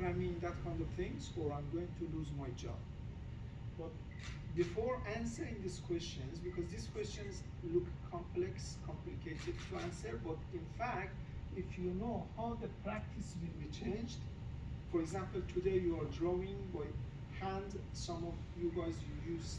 programming, that kind of things, or I'm going to lose my job. But before answering these questions, because these questions look complex, complicated to answer, but in fact, if you know how the practice will be changed, for example, today you are drawing by hand. Some of you guys you use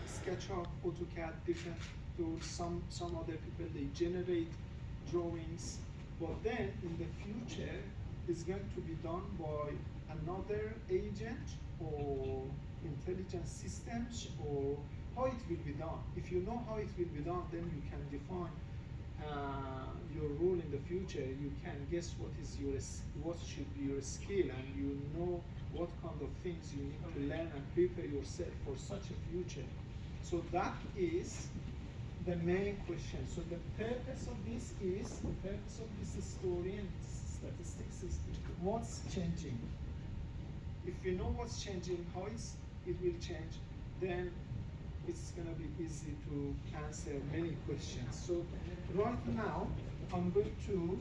SketchUp, AutoCAD, different tools. Some other people they generate drawings, but then in the future it's going to be done by another agent or intelligent systems, or how it will be done. If you know how it will be done, then you can define your role in the future. You can guess what should be your skill, and you know what kind of things you need to learn and prepare yourself for such a future. So that is the main question. So the purpose of this story and statistics is what's changing. If you know what's changing, how it will change, then it's going to be easy to answer many questions. So right now, I'm going to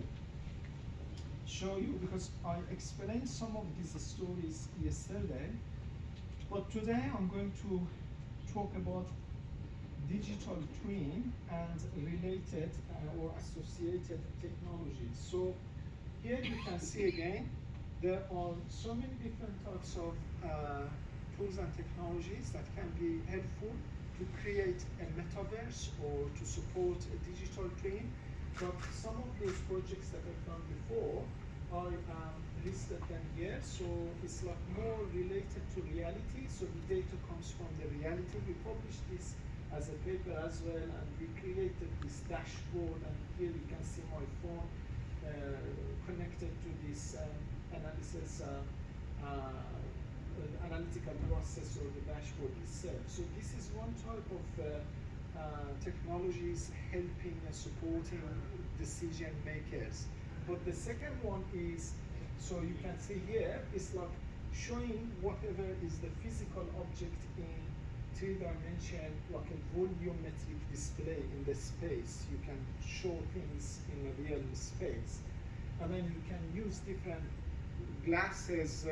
show you, because I explained some of these stories yesterday, but today I'm going to talk about digital twin and related or associated technologies. So here you can see again, there are so many different types of tools and technologies that can be helpful to create a metaverse or to support a digital twin. But some of those projects that I've done before, I listed them here. So it's like more related to reality. So the data comes from the reality. We published this as a paper as well, and we created this dashboard. And here you can see my phone connected to this analytical process or the dashboard itself. So this is one type of technologies helping and supporting decision makers. But the second one is, so you can see here, it's like showing whatever is the physical object in 3-dimension, like a volumetric display in the space. You can show things in a real space. And then you can use different glasses.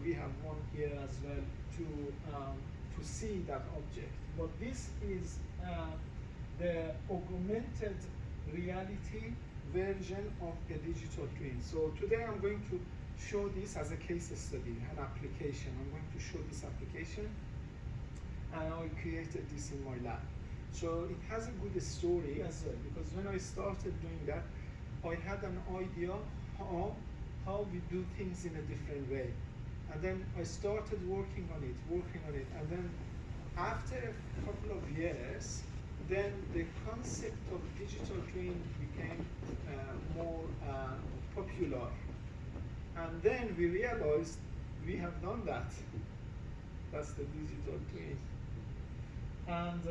We have one here as well to see that object. But this is the augmented reality version of a digital twin. So today I'm going to show this as a case study, an application. I'm going to show this application, and I created this in my lab. So it has a good story as well, because when I started doing that, I had an idea how we do things in a different way. And then I started working on it, and then after a couple of years, then the concept of digital twin became more popular. And then we realized we have done that. That's the digital twin. And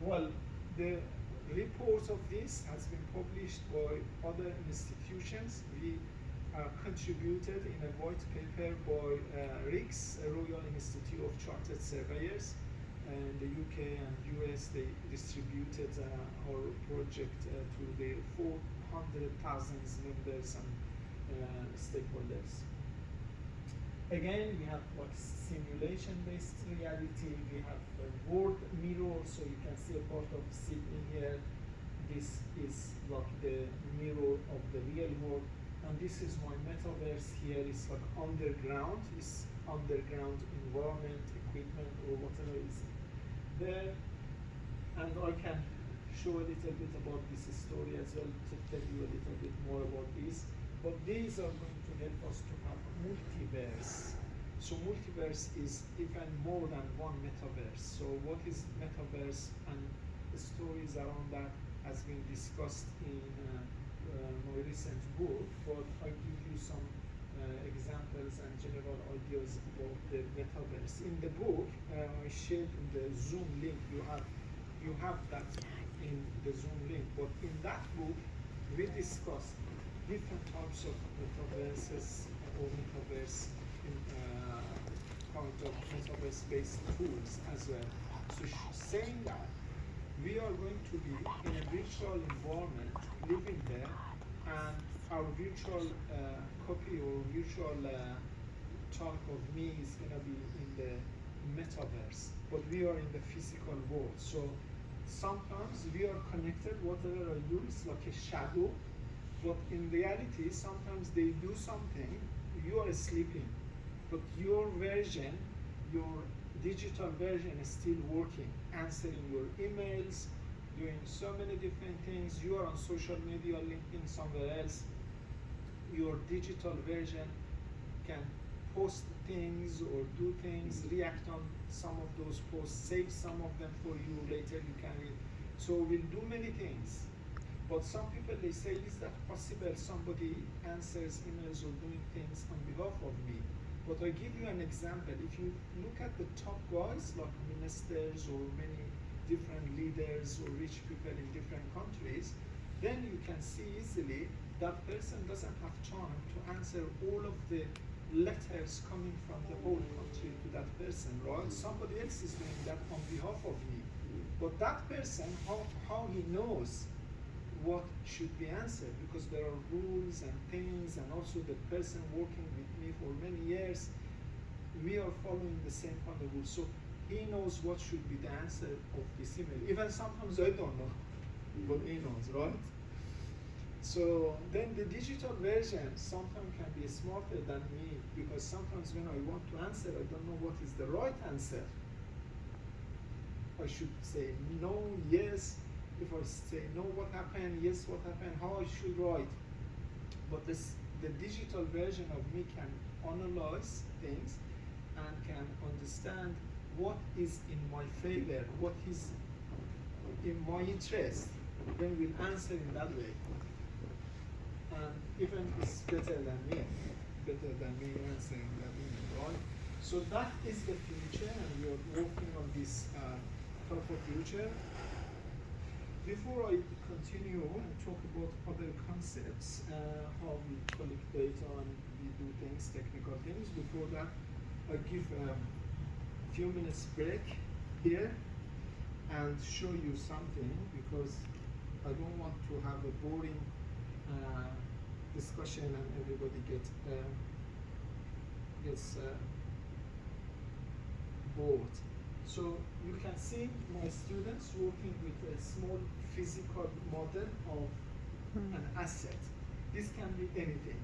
well, the report of this has been published by other institutions. We contributed in a white paper by RICS, Royal Institute of Chartered Surveyors. In the UK and US, they distributed our project to the 400,000 members and stakeholders. Again, we have like simulation-based reality. We have a world mirror, so you can see a part of Sydney here. This is like the mirror of the real world. And this is my metaverse here. It's like underground. It's underground environment, equipment, or whatever is there. And I can show a little bit about this story as well to tell you a little bit more about this. But these are going to help us to have multiverse. So multiverse is even more than one metaverse. So what is metaverse, and the stories around that has been discussed in my recent book, but I'll give you some examples and general ideas about the metaverse. In the book, I shared in the Zoom link, you have that in the Zoom link, but in that book, we discussed different types of metaverses or metaverse kind of metaverse-based tools as well. So saying that, we are going to be in a virtual environment, living there, and our virtual copy or virtual talk of me is gonna be in the metaverse, but we are in the physical world. So sometimes we are connected, whatever I do is like a shadow, but in reality, sometimes they do something, you are sleeping, but your version, your digital version is still working, answering your emails, doing so many different things. You are on social media, LinkedIn, somewhere else. Your digital version can post things or do things, react on some of those posts, save some of them for you, later you can read. So we'll do many things. But some people, they say, is that possible somebody answers emails or doing things on behalf of me? But I give you an example. If you look at the top guys, like ministers or many different leaders or rich people in different countries, then you can see easily that person doesn't have time to answer all of the letters coming from the whole country to that person, right? Somebody else is doing that on behalf of me. But that person, how he knows what should be answered, because there are rules and things, and also the person working with me for many years, we are following the same kind of rules. So he knows what should be the answer of this email. Even sometimes I don't know, but he knows, right? So then the digital version sometimes can be smarter than me, because sometimes when I want to answer, I don't know what is the right answer. I should say no, yes. If I say no, what happened? Yes, what happened? How I should write? But the digital version of me can analyze things and can understand what is in my favor, what is in my interest, then we'll answer in that way. And even it's better than me answering that email, right? So that is the future, and we are working on this type of future. Before I continue and talk about other concepts, how we collect data and we do things, technical things, before that, I give a few minutes break here and show you something, because I don't want to have a boring discussion and everybody gets bored. So you can see my students working with a small physical model of an asset. This can be anything,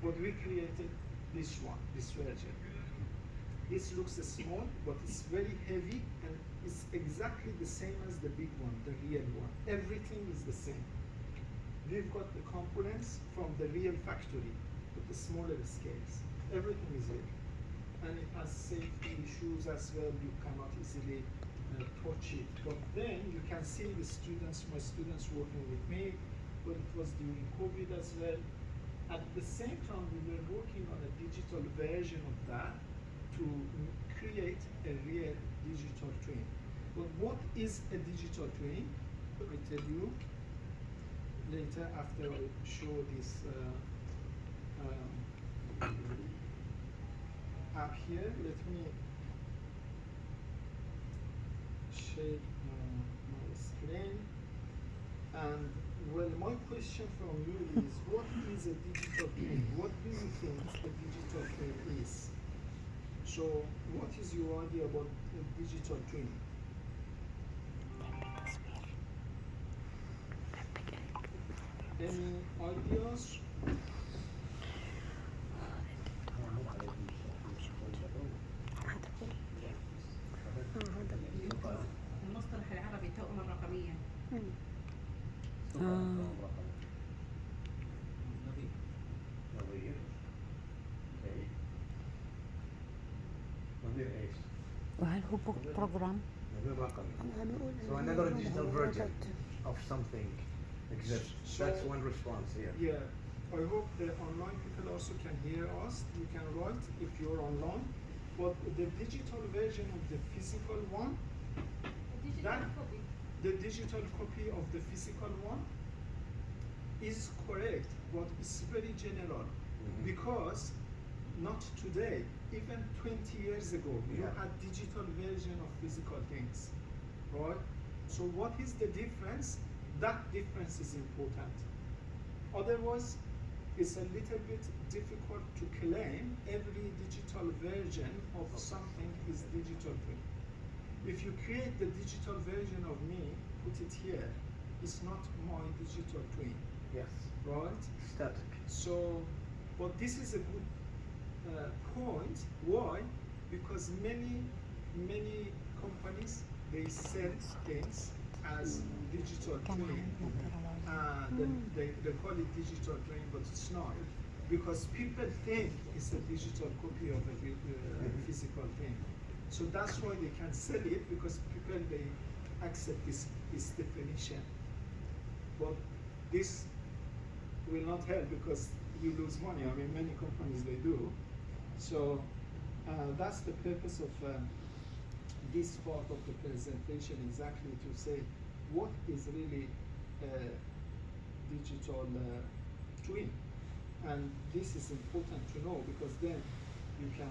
but we created this one, this version. This looks small, but it's very heavy, and it's exactly the same as the big one, the real one. Everything is the same. We've got the components from the real factory, but the smaller scales. Everything is here. And it has safety issues as well. You cannot easily touch it. But then you can see the students, my students working with me, but it was during COVID as well. At the same time, we were working on a digital version of that to create a real digital twin. But what is a digital twin? I tell you later after I show this app here. Let me share my screen. And well, my question from you is, what is a digital twin? What do you think a digital twin is? So what is your idea about a digital twin? Any ideas? المصطلح العربي التوأمة الرقمية. وهل هو program? So another digital version of something exists. So, that's one response here. Yeah, I hope the online people also can hear us. You can write if you're online. But the digital version of the physical one, the digital copy of the physical one is correct, but it's very general. Because not today, even 20 years ago, you had digital version of physical things, right? So what is the difference? That difference is important. Otherwise, it's a little bit difficult to claim every digital version of something is digital twin. If you create the digital version of me, put it here, it's not my digital twin, Yes. right? Static. So, but this is a good point. Why? Because many companies, they sell things as digital twin. They call it digital twin, but it's not. Because people think it's a digital copy of a physical thing. So that's why they can sell it, because people, they accept this definition. But this will not help because you lose money. I mean, many companies, they do. So that's the purpose of this part of the presentation, exactly to say what is really digital twin. And this is important to know, because then you can